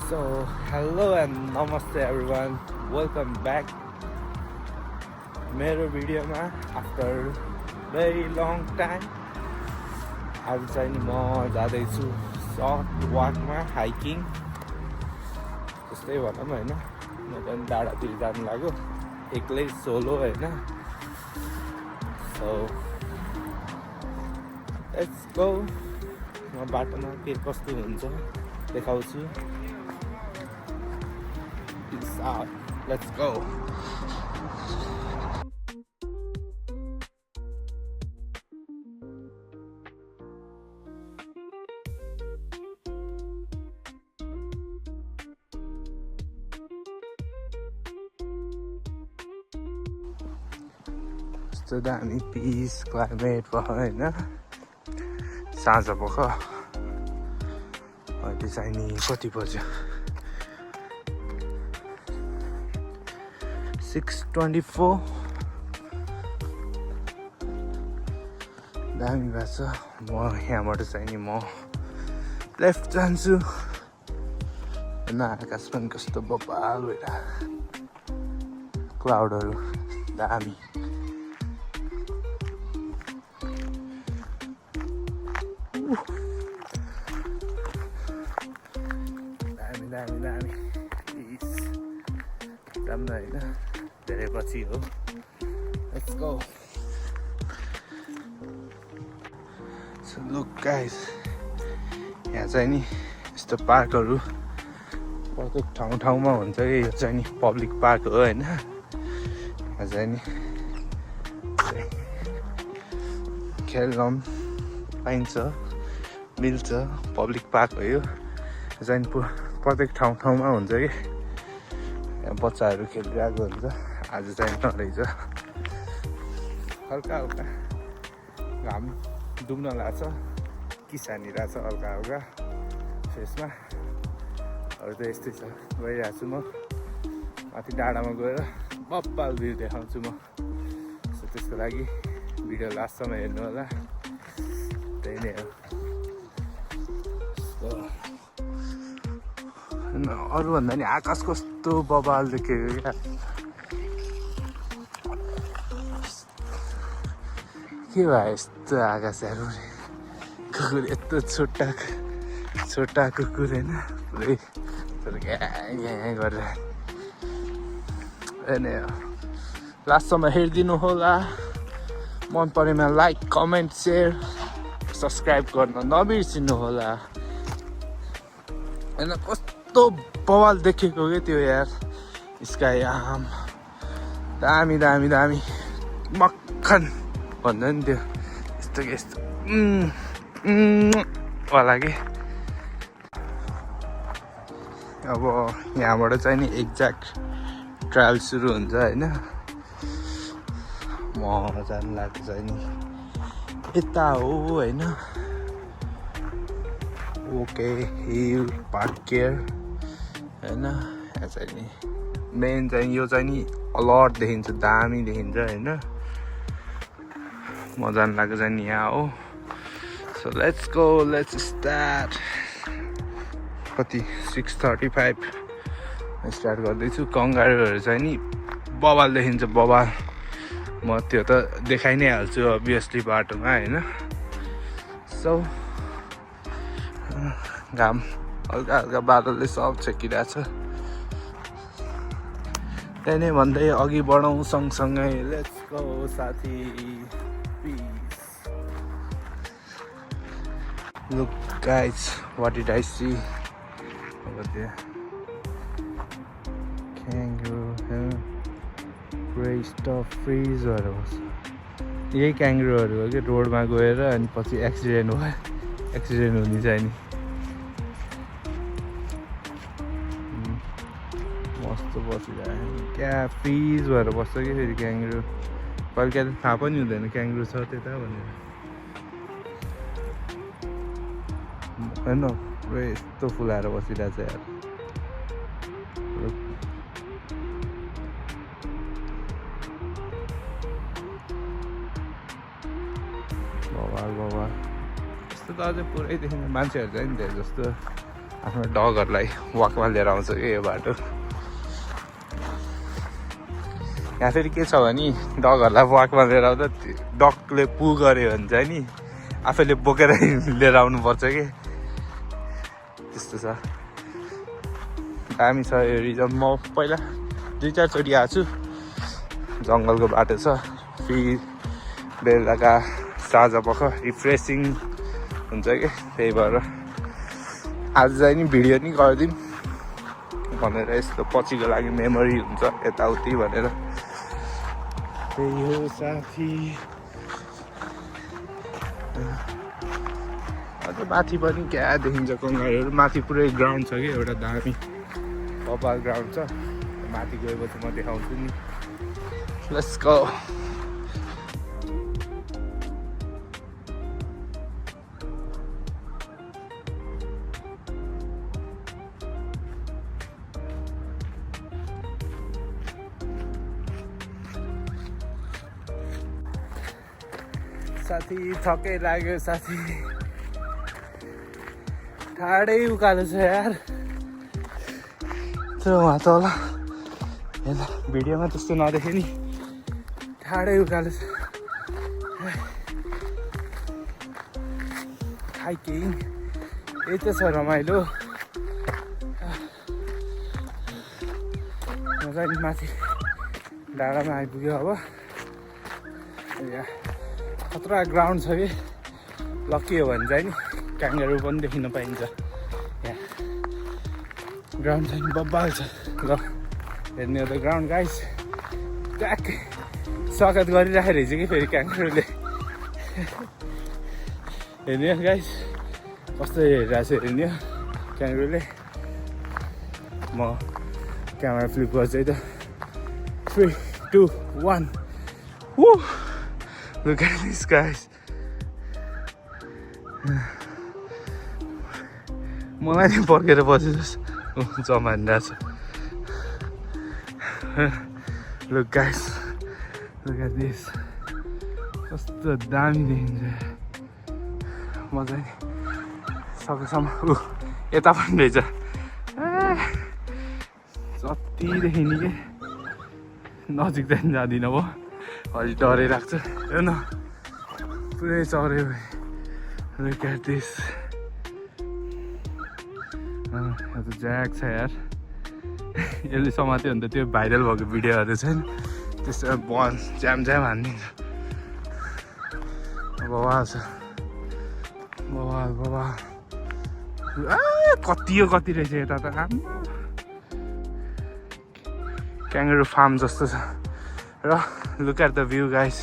So, hello and namaste everyone. Welcome back. मेरो भिडियोमा after very long time आज चाहिँ नि म जाँदैछु सर्ट वाकमा हाइकिङ जस्तै भनौँ हैन म पनि डाँडातिर जानु लाग्यो एक्लै सोलो हैन सो लेट्स गो म बाटोमा के कस्तो हुन्छ देखाउँछु Peace out. Let's go. So दामी पिस क्लाइमेट भयो हैन साँझ भयो अहिले चाहिँ नि कति बज्यो 6:24 दामी भएको छ म यहाँबाट चाहिँ नि म लेफ्ट जान्छु हैन आकाश पनि कस्तो बबाल भइरहेको क्लाउडहरू दामी दामी दामी दामी पिस राम्रो हैन धेरै पछि हो let's go so look guys यहाँ चाहिँ नि यस्तो पार्कहरू प्रत्येक ठाउँमा हुन्छ कि यो चाहिँ नि पब्लिक पार्क हो हैन यहाँ चाहिँ नि खेल्न पाइन्छ मिल्छ पब्लिक पार्क हो यो चाहिँ प्रत्येक ठाउँमा हुन्छ कि बच्चाहरू खेलिरहेको हुन्छ आज चाहिँ नरहेछ हल्का हल्का घाम डुब्न लाग्छ किसानिरहेछ हल्का हल्का फेसमा अरू त यस्तै छ गइरहेको छु म माथि डाँडामा गएर बब्बाल भ्यू देखाउँछु म सो त्यसको लागि भिडियो लास्टसम्म हेर्नु होला त्यही नै हो अरू भन्दा नि आकाश कस्तो बबाल देखेको क्या के भयो यस्तो आकाशहरू कुकुर यस्तो छोटा कुकुर होइन पुरै गरेर होइन लास्टसम्म हेरिदिनु होला मन परेमा लाइक कमेन्ट सेयर सब्सक्राइब गर्न नबिर्सिनु होला होइन कस्तो बवाल देखेको क्या त्यो यार स्काई आम दामी दामी दामी मक्खन भन्दा नि त्यो यस्तो होला कि अब यहाँबाट चाहिँ नि एक्ज्याक्ट ट्रायल सुरु हुन्छ होइन म जानु लाग्छ चाहिँ नि यता हो होइन ओके हिल पार्क केयर होइन यहाँ चाहिँ नि मेन चाहिँ यो चाहिँ नि अलर्ट देखिन्छ दामी देखिन्छ होइन म जानु लाग्छ चाहिँ नि यहाँ हो so let's go let's start कति 6:35 स्टार्ट गर्दैछु कङ्गारुहरू चाहिँ नि बबाल देखिन्छ बबाल म त्यो त देखाइ नै हाल्छु अभियसली बाटोमा होइन सो घाम हल्का हल्का बादलले सब छेकिरहेछ त्यही नै भन्दै अघि बढौँ सँगसँगै लेट्स गो साथी peace look guys what did I see over there kangaroo grey stuff freezer यही क्याङ्ग्रोहरू हो कि रोडमा गएर अनि पछि एक्सिडेन्ट हुने चाहिँ नि मस्त बसिरहेको क्या फ्रिज भएर बस्छ कि फेरि क्याङ्ग्रो कहिले काहीँ थाहा पनि हुँदैन क्याङ्ग्रो छ त्यता भनेर होइन पुरै यस्तो फुलाएर बसिरहेको छ यार बवाल यस्तो त अझै पुरै देखिन्छ मान्छेहरू चाहिँ नि धेरै जस्तो आफ्नो डगहरूलाई वाकमा लिएर आउँछ कि यो बाटो। यहाँ फेरि के छ भने डगहरूलाई वाकमा लिएर आउँदा डगले पु गऱ्यो भने चाहिँ नि आफैले बोकेर लिएर आउनुपर्छ कि त्यस्तो छ। दामी छ यो रिजर्भ। म पहिला 2-4 चोटि आएको छु। जङ्गलको बाटो छ। फेरि बेलुका साँझ पख रिफ्रेसिङ हुन्छ कि त्यही भएर आज चाहिँ नि भिडियो नि गरिदिउँ भनेर यस्तो पछिको लागि मेमोरी हुन्छ यताउति भनेर। त्यही हो साथी। अझ माथि पनि क्या देखिन्छ कङ्गारुहरू। माथि पुरै ग्राउन्ड छ कि एउटा दामी कपाल ग्राउन्ड छ। माथि गएपछि म देखाउँछु नि। Let's go. साथी थकै लाग्यो साथी। ठाडै उकालो छ यार। त्यो उहाँ तल हेर्दा भिडियोमा त्यस्तो नदेखेँ नि। ठाडै उकालो छ। हाइकिङ यही त छ रमाइलो। मजाले माथि डाँडामा आइपुग्यो अब। खतरा ग्राउन्ड छ कि लकी हो भने चाहिँ नि क्याङ्गारू पनि देखिन पाइन्छ। यहाँ ग्राउन्ड चाहिँ बब्बाल छ। ल हेर्ने हो त ग्राउन्ड गाइस। ट्याक्कै स्वागत गरिराखेको रहेछ कि फेरि क्याङ्गारूले। हेर्ने हो गाइस कस्तो हेरिरहेको छ हेर्ने हो क्याङ्गारूले। म क्यामेरा फ्लिप गर्छु है त। 3, 2, 1 Woo! Look at these guys. मलाई नि पर्खेर बस्यो जस्तो जमानिरहेको छ। Look guys, look at this. कस्तो दामी देखिन्छ। मजा नि सकेसम्म यता पनि रहेछ। जति देखिने के नजिक चाहिँ जाँदिनँ म। अलि डरै लाग्छ। हेर न पुरै चढ्यो। Look at this. यो त ज्याक छ यार। यसले समात्यो भने त त्यो भाइरल भएको भिडियोहरू छ नि त्यस्तो बन ज्याम हानिदिन्छ। बवाल छ बवाल। कति रहेछ यता त। क्याङ्गारू फार्म जस्तो छ र look at the view guys.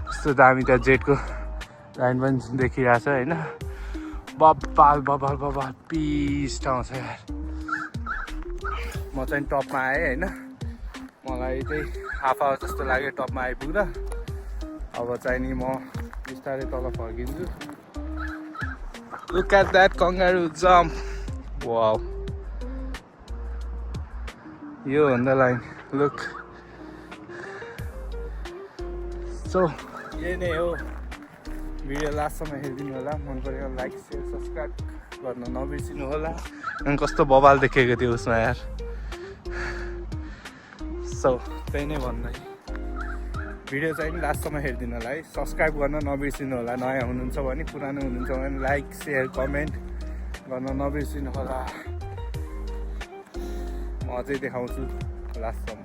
कस्तो दामी त्यहाँ जेटको लाइन पनि देखिरहेछ होइन। बब्बाल पिस ठाउँ छ यार। म चाहिँ टपमा आएँ होइन। मलाई त्यही हाफ आवर जस्तो लाग्यो टपमा आइपुग्दा। अब चाहिँ नि म बिस्तारै तल फर्किन्छु। Look at that kangaroo jump. Wow यो भन्दा लाइन लुक। सो यही नै हो। भिडियो लास्टसम्म हेरिदिनु होला। मन परेको लाइक सेयर सब्सक्राइब गर्न नबिर्सिनु होला। अनि कस्तो बवाल देखेको थियो उसमा यार। सो त्यही नै भन्दै भिडियो चाहिँ नि लास्टसम्म हेरिदिनु होला है। सब्सक्राइब गर्न नबिर्सिनु होला। नयाँ हुनुहुन्छ भने पुरानो हुनुहुन्छ भने लाइक सेयर कमेन्ट गर्न नबिर्सिनु होला। म अझै देखाउँछु लास्टसम्म।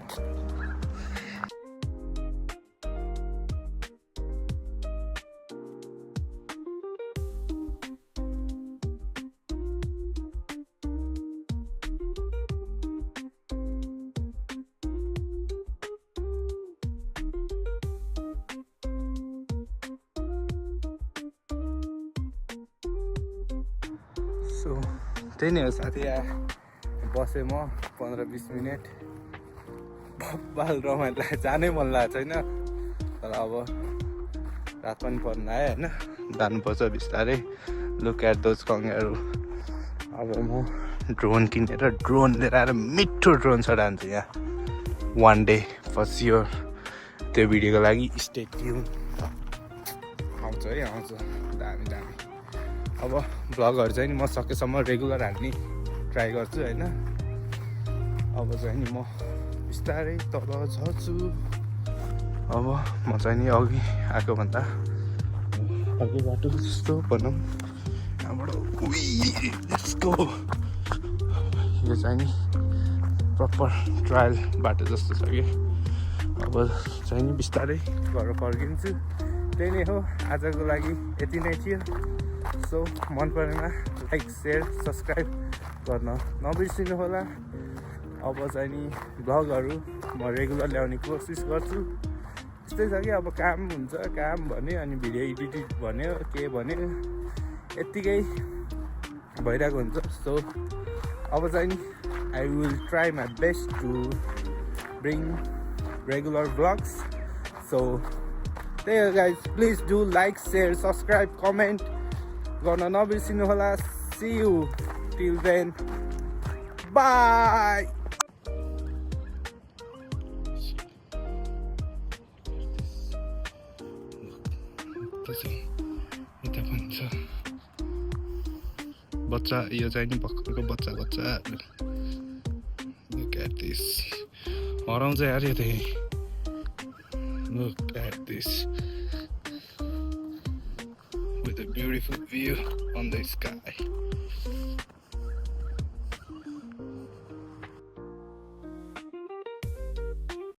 सो त्यही नै हो साथी। बसेँ म 15-20 मिनट। बब्बाल रमाइलो लाग्यो। जानै मन लागेको छैन तर अब रात पनि पर्न आयो होइन। जानुपर्छ बिस्तारै। Look at those kangaroo. अब म ड्रोन किनेर ड्रोन लिएर आएर मिठो ड्रोन चढान्छु यहाँ। One day for sure. त्यो भिडियोको लागि स्टे ट्युन। आउँछ है आउँछ दामी। अब भ्लगहरू चाहिँ नि म सकेसम्म रेगुलर हाल्ने ट्राई गर्छु होइन। अब चाहिँ नि म बिस्तारै तल झर्छु। अब म चाहिँ नि अघि आएको भन्दा अर्कै बाटो जस्तो भनौँ यहाँबाट यसको यो चाहिँ नि प्रपर ट्रायल बाटो जस्तो छ कि अब चाहिँ नि बिस्तारै घर फर्किन्छु। त्यही नै हो आजको लागि, यति नै थियो। सो मन परेमा लाइक सेयर सब्सक्राइब गर्न नबिर्सिनु होला। अब चाहिँ नि भ्लगहरू म रेगुलर ल्याउने कोसिस गर्छु। यस्तै छ कि अब काम हुन्छ, काम भन्यो अनि भिडियो एडिट भन्यो के भन्यो यत्तिकै भइरहेको हुन्छ। सो अब चाहिँ नि I will try my best to bring regular vlogs. So there guys, please do like, share, subscribe, comment गर्न नबिर्सिनु होला। See you till then, bye. यता पनि छ बच्चा, यो चाहिँ नि भर्खरको बच्चा Look at this. हराउँछ यार यो चाहिँ। Look at this. With a beautiful view on the sky.